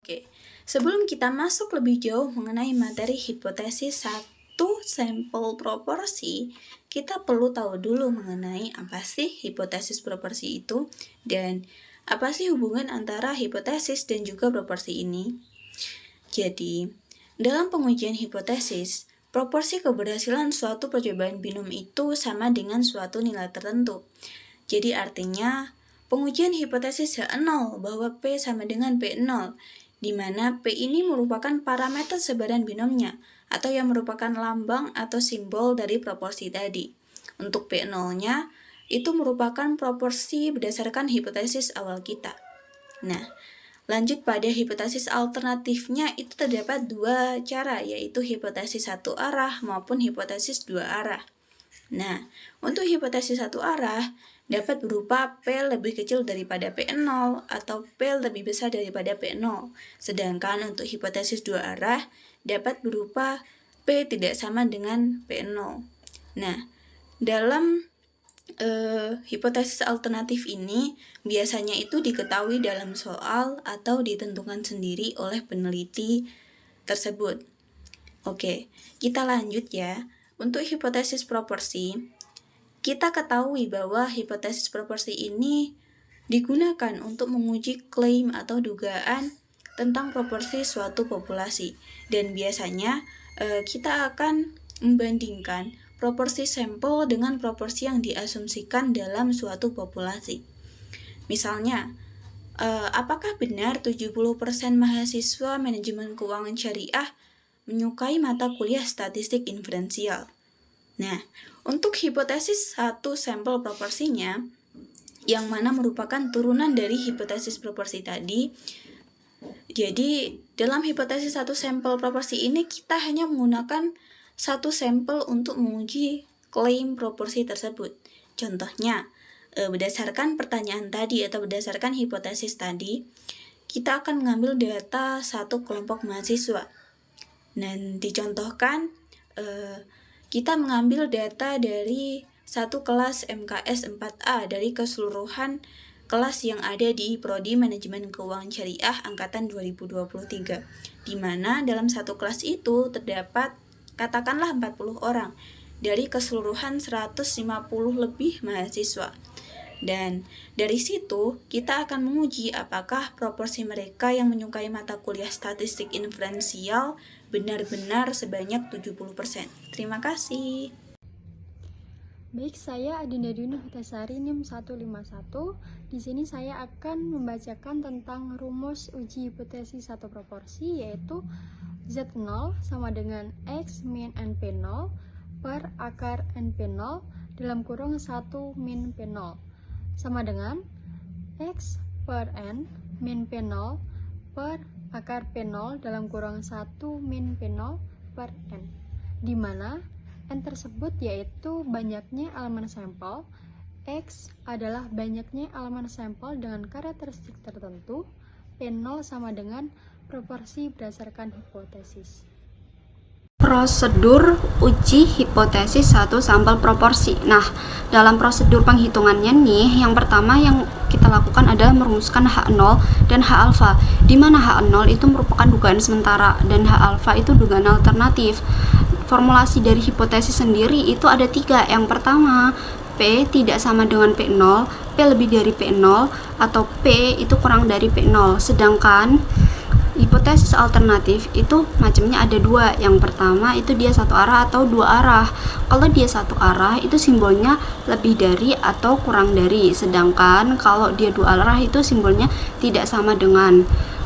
Oke, sebelum kita masuk lebih jauh mengenai materi hipotesis satu sampel proporsi, kita perlu tahu dulu mengenai apa sih hipotesis proporsi itu dan apa sih hubungan antara hipotesis dan juga proporsi ini. Jadi, dalam pengujian hipotesis, proporsi keberhasilan suatu percobaan binom itu sama dengan suatu nilai tertentu. Jadi artinya, pengujian hipotesis H0 bahwa P sama dengan P0, di mana P ini merupakan parameter sebaran binomnya, atau yang merupakan lambang atau simbol dari proporsi tadi. Untuk P0-nya, itu merupakan proporsi berdasarkan hipotesis awal kita. Nah, lanjut pada hipotesis alternatifnya itu terdapat dua cara, yaitu hipotesis satu arah maupun hipotesis dua arah. Nah, untuk hipotesis satu arah dapat berupa P lebih kecil daripada P0 atau P lebih besar daripada P0. Sedangkan untuk hipotesis dua arah dapat berupa P tidak sama dengan P0. Nah, dalam hipotesis alternatif ini biasanya itu diketahui dalam soal atau ditentukan sendiri oleh peneliti tersebut. Oke, kita lanjut ya. Untuk hipotesis proporsi, kita ketahui bahwa hipotesis proporsi ini digunakan untuk menguji klaim atau dugaan tentang proporsi suatu populasi. Dan biasanya kita akan membandingkan proporsi sampel dengan proporsi yang diasumsikan dalam suatu populasi. Misalnya, apakah benar 70% mahasiswa manajemen keuangan syariah menyukai mata kuliah statistik inferensial? Nah, untuk hipotesis satu sampel proporsinya, yang mana merupakan turunan dari hipotesis proporsi tadi, jadi dalam hipotesis satu sampel proporsi ini kita hanya menggunakan satu sampel untuk menguji klaim proporsi tersebut. Contohnya, berdasarkan pertanyaan tadi atau berdasarkan hipotesis tadi, kita akan mengambil data satu kelompok mahasiswa. Dan dicontohkan, kita mengambil data dari satu kelas MKS 4A dari keseluruhan kelas yang ada di Prodi Manajemen Keuangan Syariah Angkatan 2023, di mana dalam satu kelas itu terdapat katakanlah 40 orang dari keseluruhan 150 lebih mahasiswa. Dan dari situ kita akan menguji apakah proporsi mereka yang menyukai mata kuliah statistik inferensial benar-benar sebanyak 70%. Terima kasih. Baik, saya Adinda Dwi Hutasari NIM 151. Di sini saya akan membacakan tentang rumus uji hipotesis satu proporsi, yaitu Z0 sama dengan X min NP0 per akar NP0 dalam kurung 1 min P0 sama dengan X per N min P0 per akar P0 dalam kurung 1 min P0 per N, di mana N tersebut yaitu banyaknya elemen sampel, X adalah banyaknya elemen sampel dengan karakteristik tertentu, P0 sama dengan proporsi berdasarkan hipotesis. Prosedur uji hipotesis satu sampel proporsi. Nah, dalam prosedur penghitungannya nih, yang pertama yang kita lakukan adalah merumuskan H0 dan H alfa, di mana H0 itu merupakan dugaan sementara dan H alfa itu dugaan alternatif. Formulasi dari hipotesis sendiri itu ada 3. Yang pertama, P tidak sama dengan P0, P lebih dari P0, atau P itu kurang dari P0. Sedangkan hipotesis alternatif itu macamnya ada 2. Yang pertama itu dia satu arah atau dua arah. Kalau dia satu arah itu simbolnya lebih dari atau kurang dari. Sedangkan kalau dia dua arah itu simbolnya tidak sama dengan.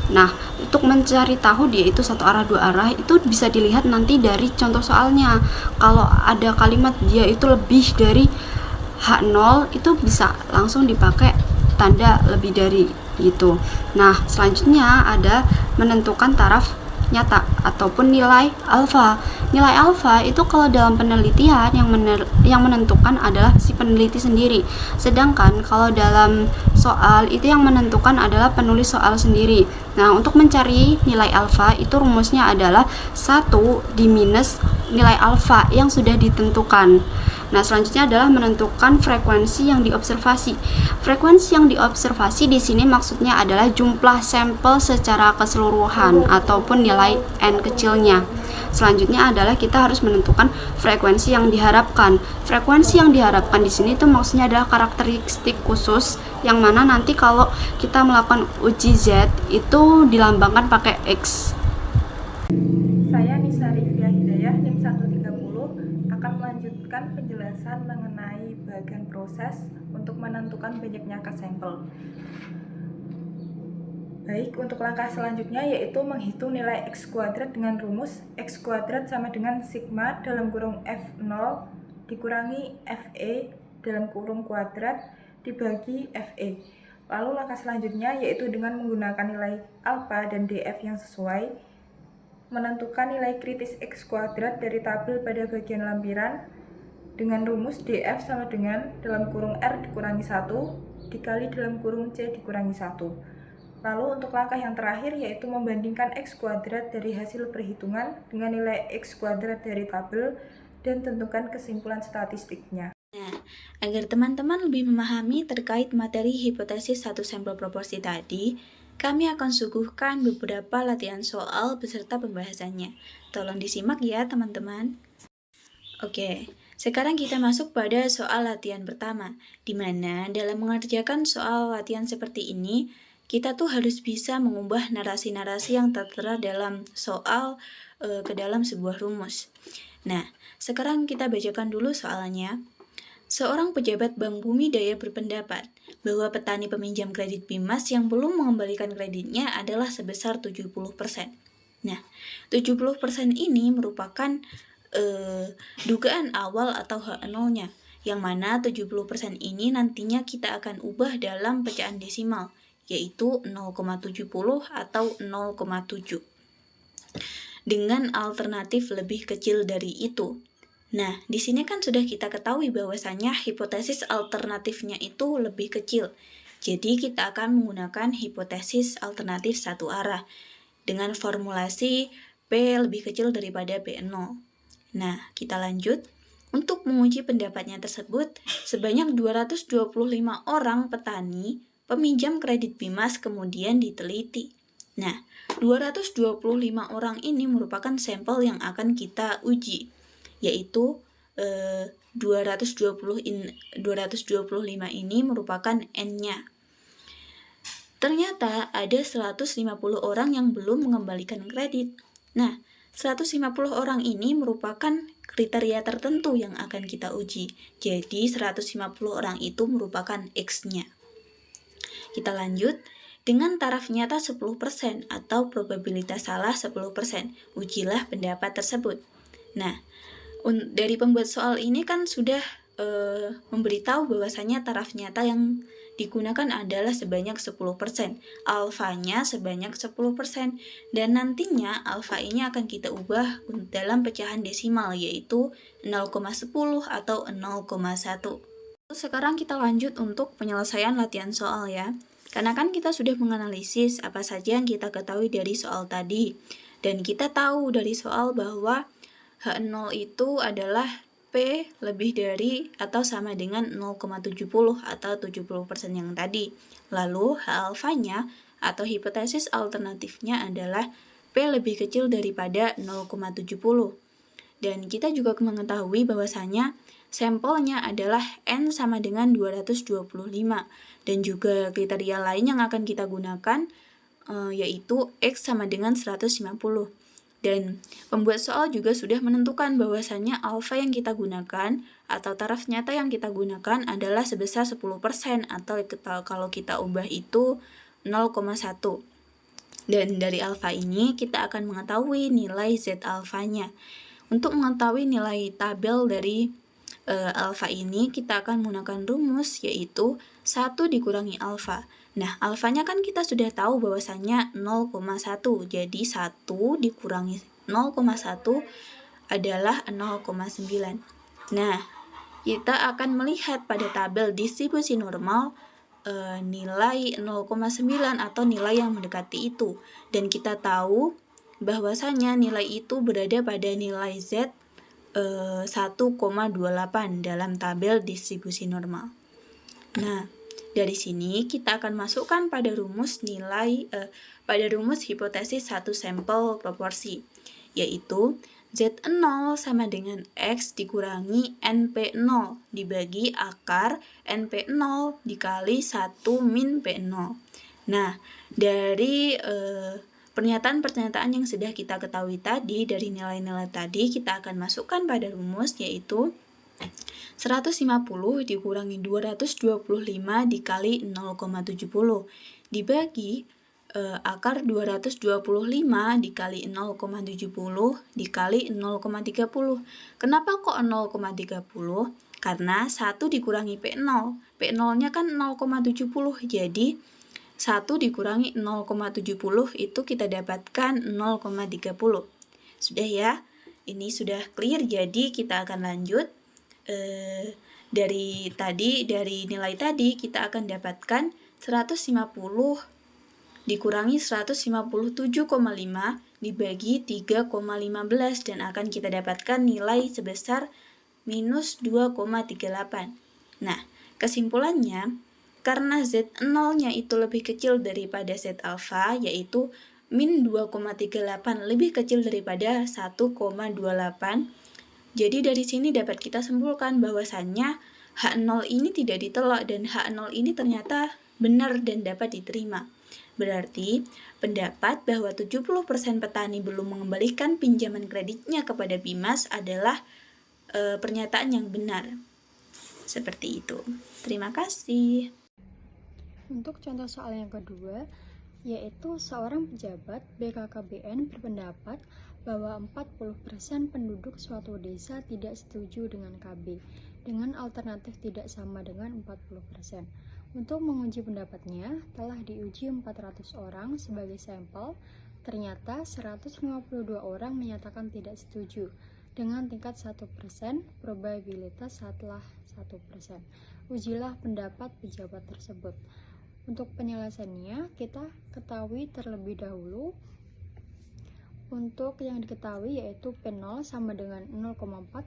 Nah, untuk mencari tahu dia itu satu arah dua arah itu bisa dilihat nanti dari contoh soalnya. Kalau ada kalimat dia itu lebih dari H0 itu bisa langsung dipakai tanda lebih dari gitu. Nah, selanjutnya ada menentukan taraf nyata ataupun nilai alfa. Nilai alfa itu kalau dalam penelitian yang menentukan adalah si peneliti sendiri. Sedangkan kalau dalam soal itu yang menentukan adalah penulis soal sendiri. Nah, untuk mencari nilai alfa itu rumusnya adalah 1 diminus nilai alfa yang sudah ditentukan. Nah, selanjutnya adalah menentukan frekuensi yang diobservasi. Frekuensi yang diobservasi di sini maksudnya adalah jumlah sampel secara keseluruhan ataupun nilai n kecilnya. Selanjutnya adalah kita harus menentukan frekuensi yang diharapkan. Frekuensi yang diharapkan di sini itu maksudnya adalah karakteristik khusus yang mana nanti kalau kita melakukan uji Z itu dilambangkan pakai X. Saya Nisa Rifia Hidayah, NIM 130, akan melanjutkan penjelasan mengenai bagian proses untuk menentukan banyaknya angka sampel. Baik, untuk langkah selanjutnya yaitu menghitung nilai X kuadrat dengan rumus X kuadrat sama dengan sigma dalam kurung F0 dikurangi FE dalam kurung kuadrat dibagi FE. Lalu langkah selanjutnya yaitu dengan menggunakan nilai alfa dan DF yang sesuai, menentukan nilai kritis X kuadrat dari tabel pada bagian lampiran dengan rumus DF sama dengan dalam kurung R dikurangi 1 dikali dalam kurung C dikurangi 1. Lalu untuk langkah yang terakhir yaitu membandingkan X kuadrat dari hasil perhitungan dengan nilai X kuadrat dari tabel dan tentukan kesimpulan statistiknya. Nah, agar teman-teman lebih memahami terkait materi hipotesis satu sampel proporsi tadi, kami akan suguhkan beberapa latihan soal beserta pembahasannya. Tolong disimak ya teman-teman. Oke, sekarang kita masuk pada soal latihan pertama, di mana dalam mengerjakan soal latihan seperti ini, kita tuh harus bisa mengubah narasi-narasi yang tertera dalam soal ke dalam sebuah rumus. Nah, sekarang kita bacakan dulu soalnya. Seorang pejabat Bank Bumi Daya berpendapat bahwa petani peminjam kredit BIMAS yang belum mengembalikan kreditnya adalah sebesar 70%. Nah, 70% ini merupakan dugaan awal atau H0-nya, yang mana 70% ini nantinya kita akan ubah dalam pecahan desimal, yaitu 0,70 atau 0,7. Dengan alternatif lebih kecil dari itu. Nah, di sini kan sudah kita ketahui bahwasannya hipotesis alternatifnya itu lebih kecil. Jadi kita akan menggunakan hipotesis alternatif satu arah dengan formulasi P lebih kecil daripada P0. Nah, kita lanjut. Untuk menguji pendapatnya tersebut, sebanyak 225 orang petani peminjam kredit BIMAS kemudian diteliti. Nah, 225 orang ini merupakan sampel yang akan kita uji, yaitu 225 ini merupakan N-nya. Ternyata ada 150 orang yang belum mengembalikan kredit. Nah, 150 orang ini merupakan kriteria tertentu yang akan kita uji. Jadi 150 orang itu merupakan X-nya. Kita lanjut, dengan taraf nyata 10% atau probabilitas salah 10%, ujilah pendapat tersebut. Nah, dari pembuat soal ini kan sudah memberitahu bahwasanya taraf nyata yang digunakan adalah sebanyak 10%, alfanya sebanyak 10%, dan nantinya alfa ini akan kita ubah dalam pecahan desimal yaitu 0,10 atau 0,1. Sekarang kita lanjut untuk penyelesaian latihan soal ya. Karena kan kita sudah menganalisis apa saja yang kita ketahui dari soal tadi. Dan kita tahu dari soal bahwa H0 itu adalah P lebih dari atau sama dengan 0,70 atau 70% yang tadi. Lalu H alfanya atau hipotesis alternatifnya adalah P lebih kecil daripada 0,70. Dan kita juga mengetahui bahwasanya sampelnya adalah N sama dengan 225, dan juga kriteria lain yang akan kita gunakan yaitu X sama dengan 150. Dan pembuat soal juga sudah menentukan bahwasannya alfa yang kita gunakan atau taraf nyata yang kita gunakan adalah sebesar 10% atau kalau kita ubah itu 0,1. Dan dari alfa ini kita akan mengetahui nilai Z alfanya. Untuk mengetahui nilai tabel dari alfa ini kita akan menggunakan rumus yaitu 1 dikurangi alfa. Nah, alfanya kan kita sudah tahu bahwasannya 0,1. Jadi 1 dikurangi 0,1 adalah 0,9. Nah, kita akan melihat pada tabel distribusi normal nilai 0,9 atau nilai yang mendekati itu. Dan kita tahu bahwasanya nilai itu berada pada nilai Z 1,28 dalam tabel distribusi normal. Nah, dari sini kita akan masukkan pada rumus hipotesis satu sampel proporsi, yaitu Z0 sama dengan X dikurangi NP0 dibagi akar NP0 dikali 1 min P0. Nah, dari pernyataan-pernyataan yang sudah kita ketahui tadi, dari nilai-nilai tadi, kita akan masukkan pada rumus, yaitu 150 dikurangi 225 dikali 0,70 dibagi akar 225 dikali 0,70 dikali 0,30. Kenapa kok 0,30? Karena 1 dikurangi P0. P0-nya kan 0,70. Jadi 1 dikurangi 0,70 itu kita dapatkan 0,30. Sudah ya? Ini sudah clear, jadi kita akan lanjut. Dari nilai tadi kita akan dapatkan 150 dikurangi 157,5 dibagi 3,15 dan akan kita dapatkan nilai sebesar minus 2,38. Nah, kesimpulannya, karena Z0-nya itu lebih kecil daripada Z alfa, yaitu min 2,38 lebih kecil daripada 1,28, jadi dari sini dapat kita simpulkan bahwasannya H0 ini tidak ditolak dan H0 ini ternyata benar dan dapat diterima. Berarti pendapat bahwa 70% petani belum mengembalikan pinjaman kreditnya kepada BIMAS adalah pernyataan yang benar. Seperti itu. Terima kasih. Untuk contoh soal yang kedua, yaitu seorang pejabat BKKBN berpendapat bahwa 40% penduduk suatu desa tidak setuju dengan KB, dengan alternatif tidak sama dengan 40%. Untuk menguji pendapatnya, telah diuji 400 orang sebagai sampel, ternyata 152 orang menyatakan tidak setuju, dengan tingkat 1%, probabilitas adalah 1%. Ujilah pendapat pejabat tersebut. Untuk penyelesaiannya, kita ketahui terlebih dahulu. Untuk yang diketahui yaitu P0 sama dengan 0,4.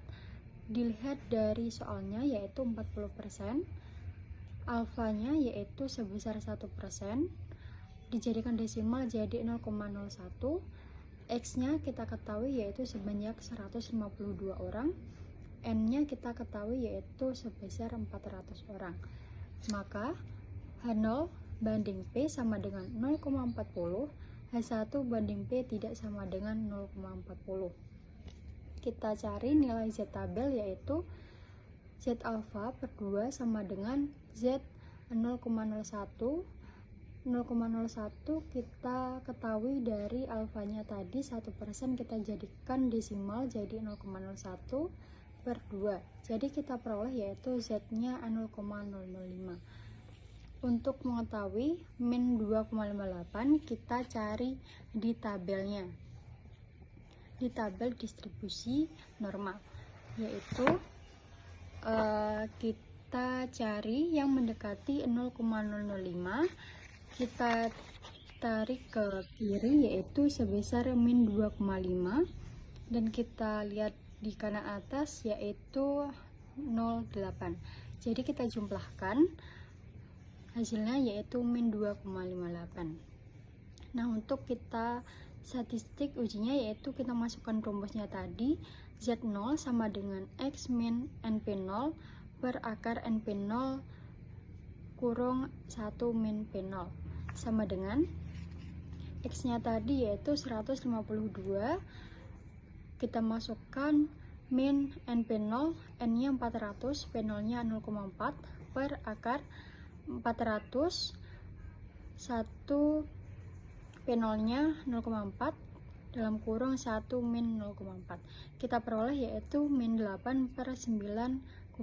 Dilihat dari soalnya yaitu 40%. Alfanya yaitu sebesar 1%. Dijadikan desimal jadi 0,01. X-nya kita ketahui yaitu sebanyak 152 orang. N-nya kita ketahui yaitu sebesar 400 orang. Maka H0 banding P sama dengan 0,40, H1 banding P tidak sama dengan 0,40. Kita cari nilai Z tabel yaitu Z alfa per 2 sama dengan Z 0,01. 0,01 kita ketahui dari alfanya tadi 1%, kita jadikan desimal jadi 0,01 per 2. Jadi kita peroleh yaitu Z-nya 0,005. Untuk mengetahui min 2,58 kita cari di tabelnya. Di tabel distribusi normal yaitu kita cari yang mendekati 0,005, kita tarik ke kiri yaitu sebesar min 2,5 dan kita lihat di kanan atas yaitu 0,8. Jadi kita jumlahkan, hasilnya yaitu min 2,58. Nah, untuk kita statistik ujinya yaitu kita masukkan rumusnya tadi, Z0 sama dengan X min NP0 per akar NP0 kurung 1 min P0 sama dengan X nya tadi yaitu 152, kita masukkan min NP0, N nya 400, P0 nya 0,4 per akar 400, 1 P0 nya 0,4 dalam kurung 1 min 0,4. Kita peroleh yaitu min 8 per 9,798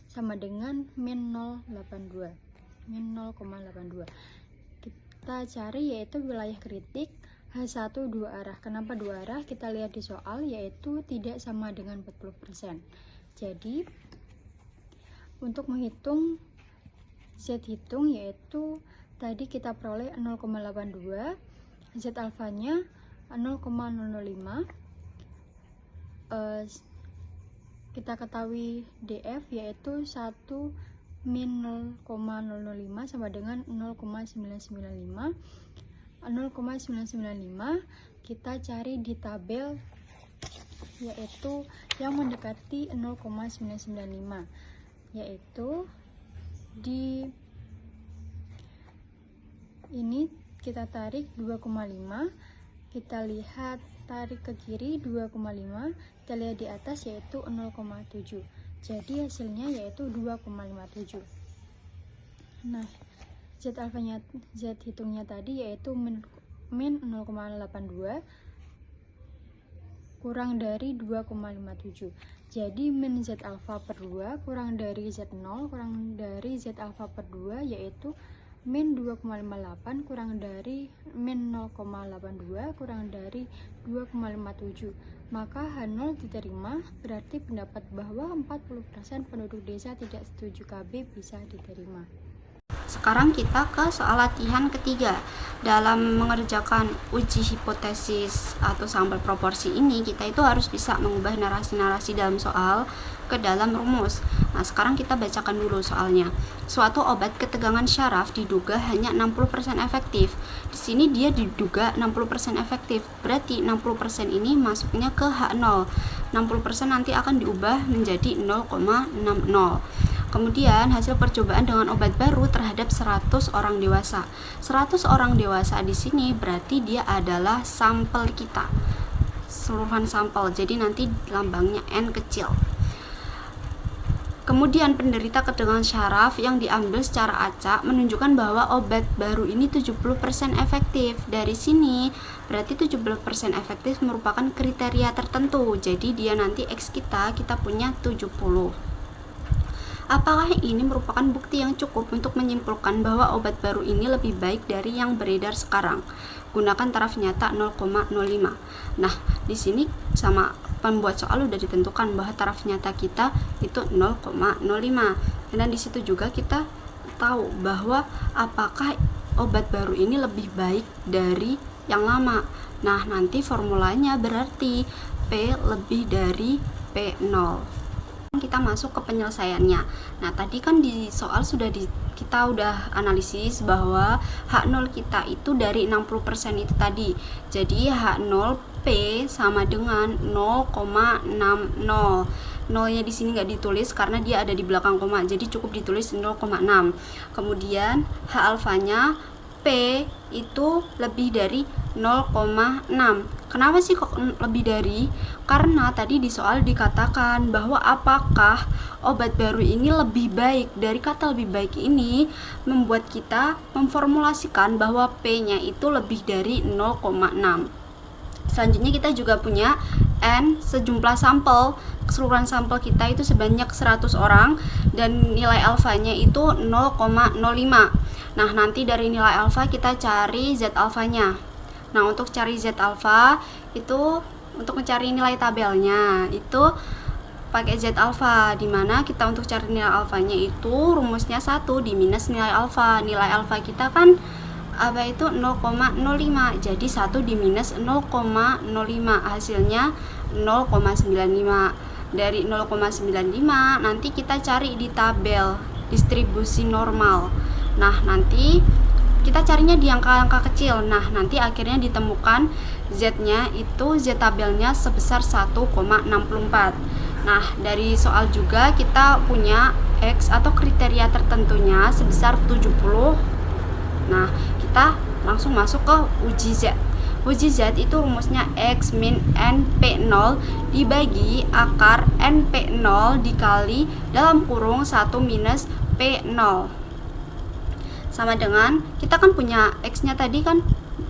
sama dengan min 0,82. Kita cari yaitu wilayah kritik H1 dua arah. Kenapa dua arah? Kita lihat di soal yaitu tidak sama dengan 40%. Jadi untuk menghitung Z hitung yaitu tadi kita peroleh 0,82, Z alfanya 0,005, kita ketahui DF yaitu 1 min 0,005 sama dengan 0,995. 0,995 kita cari di tabel yaitu yang mendekati 0,995, yaitu di ini kita tarik 2,5, kita lihat tarik ke kiri 2,5, kita lihat di atas yaitu 0,7, jadi hasilnya yaitu 2,57. Nah, Z alfanya, Z hitungnya tadi yaitu min 0,82 kurang dari 2,57. Jadi min Z alfa per 2 kurang dari Z0 kurang dari Z alfa per 2 yaitu min 2,58 kurang dari min 0,82 kurang dari 2,57. Maka H0 diterima, berarti pendapat bahwa 40% penduduk desa tidak setuju KB bisa diterima. Sekarang kita ke soal latihan ketiga. Dalam mengerjakan uji hipotesis atau sampel proporsi ini, kita itu harus bisa mengubah narasi-narasi dalam soal ke dalam rumus. Nah, sekarang kita bacakan dulu soalnya. Suatu obat ketegangan syaraf diduga hanya 60% efektif. Di sini dia diduga 60% efektif. Berarti 60% ini masuknya ke H0. 60% nanti akan diubah menjadi 0,60. Kemudian hasil percobaan dengan obat baru terhadap 100 orang dewasa. 100 orang dewasa di sini berarti dia adalah sampel kita. Seluruhan sampel. Jadi nanti lambangnya N kecil. Kemudian penderita ketegangan syaraf yang diambil secara acak menunjukkan bahwa obat baru ini 70% efektif. Dari sini berarti 70% efektif merupakan kriteria tertentu. Jadi dia nanti X kita punya 70. Apakah ini merupakan bukti yang cukup untuk menyimpulkan bahwa obat baru ini lebih baik dari yang beredar sekarang? Gunakan taraf nyata 0,05. Nah, di sini sama pembuat soal udah ditentukan bahwa taraf nyata kita itu 0,05. Dan di situ juga kita tahu bahwa apakah obat baru ini lebih baik dari yang lama. Nah, nanti formulanya berarti P lebih dari P0. Kita masuk ke penyelesaiannya. Nah, tadi kan di soal kita udah analisis bahwa H0 kita itu dari 60% itu tadi. Jadi H0 P sama dengan 0,60. Nolnya di sini nggak ditulis karena dia ada di belakang koma. Jadi cukup ditulis 0,6. Kemudian H alfanya P itu lebih dari 0,6. Kenapa sih kok lebih dari? Karena tadi di soal dikatakan bahwa apakah obat baru ini lebih baik. Dari kata lebih baik ini membuat kita memformulasikan bahwa P-nya itu lebih dari 0,6. Selanjutnya kita juga punya N sejumlah sampel. Keseluruhan sampel kita itu sebanyak 100 orang dan nilai alfanya itu 0,05. Nah, nanti dari nilai alfa kita cari Z alfanya. Nah, untuk cari Z alfa itu untuk mencari nilai tabelnya itu pakai Z alfa, dimana kita untuk cari nilai alfanya itu rumusnya 1 diminus nilai alfa. Nilai alfa kita kan apa itu 0,05, jadi 1 diminus 0,05 hasilnya 0,95. Dari 0,95 nanti kita cari di tabel distribusi normal. Nah, nanti kita carinya di angka-angka kecil. Nah, nanti akhirnya ditemukan Z-nya itu Z tabelnya sebesar 1,64. Nah, dari soal juga kita punya X atau kriteria tertentunya sebesar 70. Nah, kita langsung masuk ke uji Z. Uji Z itu rumusnya X min NP0 dibagi akar NP0 dikali dalam kurung 1 minus P0. Sama dengan kita kan punya X-nya tadi kan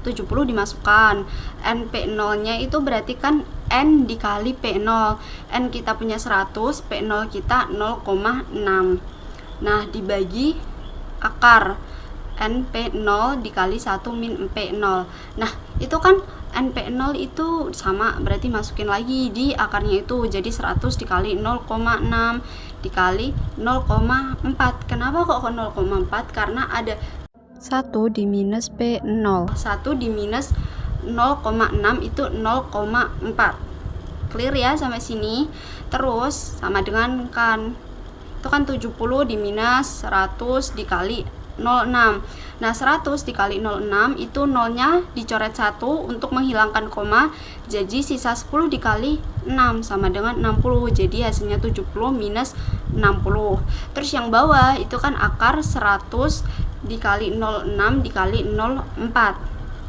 70 dimasukkan. NP0 nya itu berarti kan N dikali P0. N kita punya 100, P0 kita 0,6. Nah, dibagi akar NP0 dikali 1 min P0. Nah, itu kan NP0 itu sama, berarti masukin lagi di akarnya itu. Jadi 100 dikali 0,6 dikali 0,4. Kenapa kok ke 0,4? Karena ada 1 diminus P0. 1 diminus 0,6 itu 0,4. Clear ya sampai sini? Terus sama dengan kan, itu kan 70 diminus 100 dikali 06. Nah 100 dikali 06 itu nolnya dicoret 1 untuk menghilangkan koma, jadi sisa 10 dikali 6 sama dengan 60, jadi hasilnya 70 minus 60. Terus yang bawah itu kan akar 100 dikali 06 dikali 04,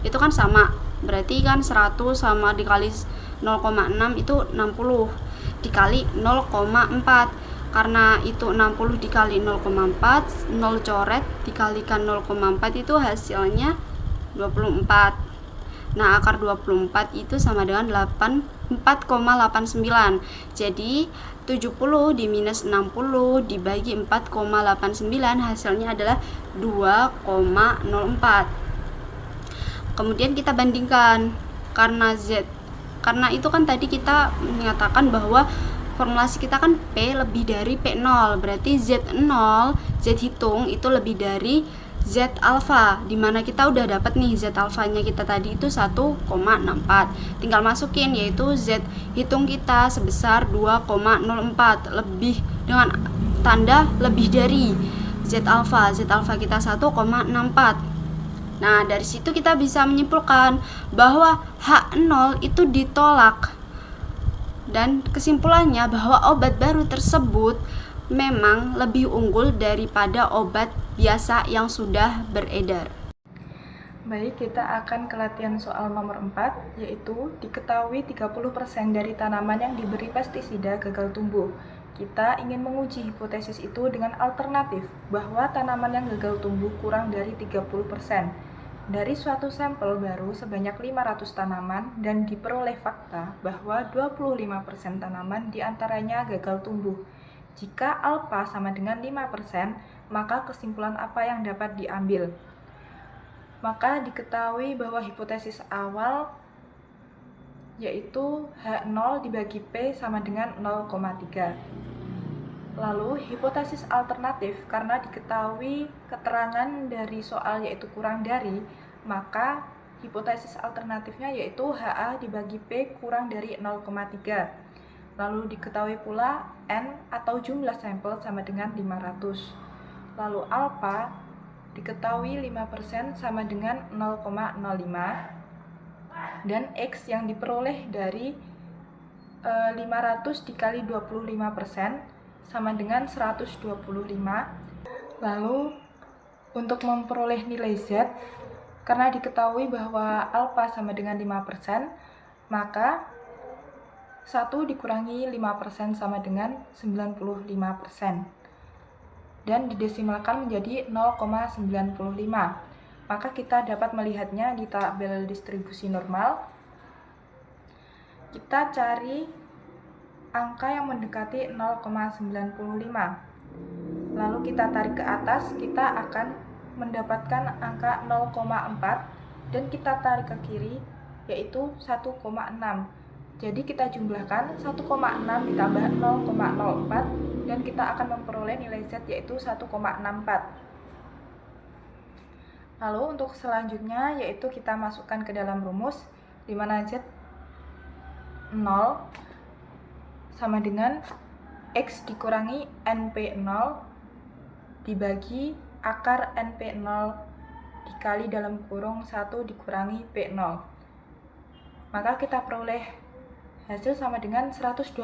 itu kan sama, berarti kan 100 sama dikali 0,6 itu 60 dikali 0,4. Karena itu 60 dikali 0,4, 0 coret dikalikan 0,4 itu hasilnya 24. Nah, akar 24 itu sama dengan 4,89. Jadi 70 diminus 60 dibagi 4,89 hasilnya adalah 2,04. Kemudian kita bandingkan, karena itu kan tadi kita menyatakan bahwa formulasi kita kan P lebih dari P0, berarti Z0, Z hitung itu lebih dari Z alfa, dimana kita udah dapat nih Z alfanya kita tadi itu 1,64, tinggal masukin yaitu Z hitung kita sebesar 2,04, lebih dengan tanda lebih dari Z alfa kita 1,64. Nah, dari situ kita bisa menyimpulkan bahwa H0 itu ditolak. Dan kesimpulannya bahwa obat baru tersebut memang lebih unggul daripada obat biasa yang sudah beredar. Baik, kita akan ke latihan soal nomor 4, yaitu diketahui 30% dari tanaman yang diberi pestisida gagal tumbuh. Kita ingin menguji hipotesis itu dengan alternatif bahwa tanaman yang gagal tumbuh kurang dari 30%. Dari suatu sampel baru sebanyak 500 tanaman dan diperoleh fakta bahwa 25% tanaman diantaranya gagal tumbuh. Jika alfa sama dengan 5%, maka kesimpulan apa yang dapat diambil? Maka diketahui bahwa hipotesis awal yaitu H0 dibagi P sama dengan 0,3. Lalu hipotesis alternatif, karena diketahui keterangan dari soal yaitu kurang dari, maka hipotesis alternatifnya yaitu HA dibagi P kurang dari 0,3. Lalu diketahui pula N atau jumlah sampel sama dengan 500. Lalu alfa diketahui 5% sama dengan 0,05 dan X yang diperoleh dari 500 dikali 25% sama dengan 125. Lalu untuk memperoleh nilai Z, karena diketahui bahwa alfa sama dengan 5%, maka 1 dikurangi 5% sama dengan 95%. Dan didesimalkan menjadi 0,95. Maka kita dapat melihatnya di tabel distribusi normal. Kita cari angka yang mendekati 0,95. Lalu kita tarik ke atas, kita akan mendapatkan angka 0,4 dan kita tarik ke kiri yaitu 1,6. Jadi kita jumlahkan 1,6 ditambah 0,04 dan kita akan memperoleh nilai Z yaitu 1,64. Lalu untuk selanjutnya yaitu kita masukkan ke dalam rumus, di mana Z 0 sama dengan X dikurangi NP0 dibagi akar NP0 dikali dalam kurung 1 dikurangi P0. Maka kita peroleh hasil sama dengan 125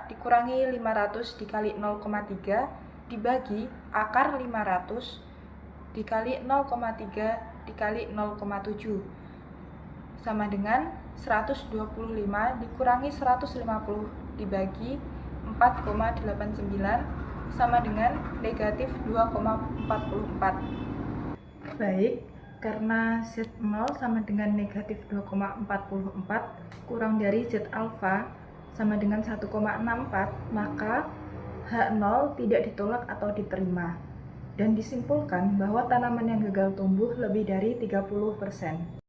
dikurangi 500 dikali 0,3 dibagi akar 500 dikali 0,3 dikali 0,7 sama dengan 125 dikurangi 150 dibagi 4,89 sama dengan negatif 2,44. Baik, karena Z0 sama dengan negatif 2,44 kurang dari Z alfa sama dengan 1,64, maka H0 tidak ditolak atau diterima. Dan disimpulkan bahwa tanaman yang gagal tumbuh lebih dari 30%.